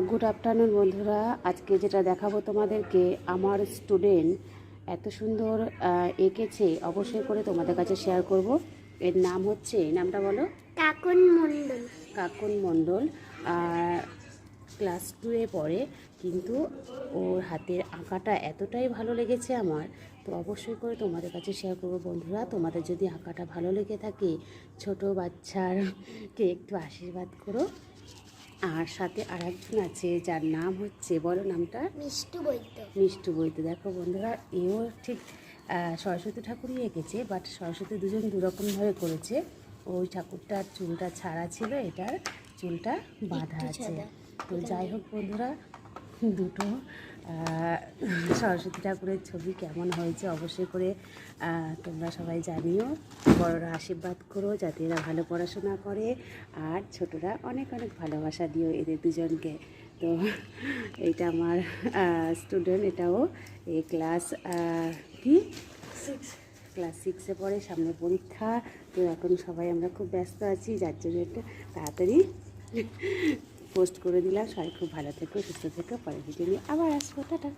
Good afternoon বন্ধুরা। আজকে যেটা দেখাবো তোমাদেরকে, আমার স্টুডেন্ট এত সুন্দর এঁকেছে, অবশ্যই করে তোমাদের কাছে শেয়ার করব। এর নাম হচ্ছে, নামটা বলো। কাকন মণ্ডল। কাকন মণ্ডল ক্লাস 2-এ পড়ে, কিন্তু ওর হাতের আঁকাটা এতটাই ভালো লেগেছে আমার, তো অবশ্যই করে তোমাদের কাছে শেয়ার করবো। বন্ধুরা, তোমাদের যদি আঁকাটা ভালো লেগে থাকে, ছোট বাচ্চারকে একটু আশীর্বাদ করো। আর সাথে আর একজন আছে, যার নাম হচ্ছে, বলো নামটা। মিষ্টু বৈদ্য। মিষ্টু বৈদ্য। দেখো বন্ধুরা, এও ঠিক সরস্বতী ঠাকুরই এঁকেছে, বাট সরস্বতী দুজন দুরকমভাবে করেছে। ওই ঠাকুরটার চুলটা ছাড়া ছিল, এটার চুলটা বাঁধা আছে। তো যাই হোক বন্ধুরা, দুটো সরস্বতী ঠাকুরের ছবি কেমন হয়েছে অবশ্যই করে তোমরা সবাই জানিও। বড়রা আশীর্বাদ করো যাতে এরা ভালো পড়াশোনা করে, আর ছোটরা অনেক অনেক ভালোবাসা দিও এদের দুজনকে। তো এইটা আমার স্টুডেন্ট, এটাও এই ক্লাস ক্লাস 6-এ পড়ে, সামনে পরীক্ষা। তো এখন সবাই আমরা খুব ব্যস্ত আছি, যার জন্য একটু তাড়াতাড়ি পোস্ট করে দিলাম। সবাই খুব ভালো থেকো, সুস্থ থেকো, পরের ভিডিও নিয়ে আবার আসবো। টাটা।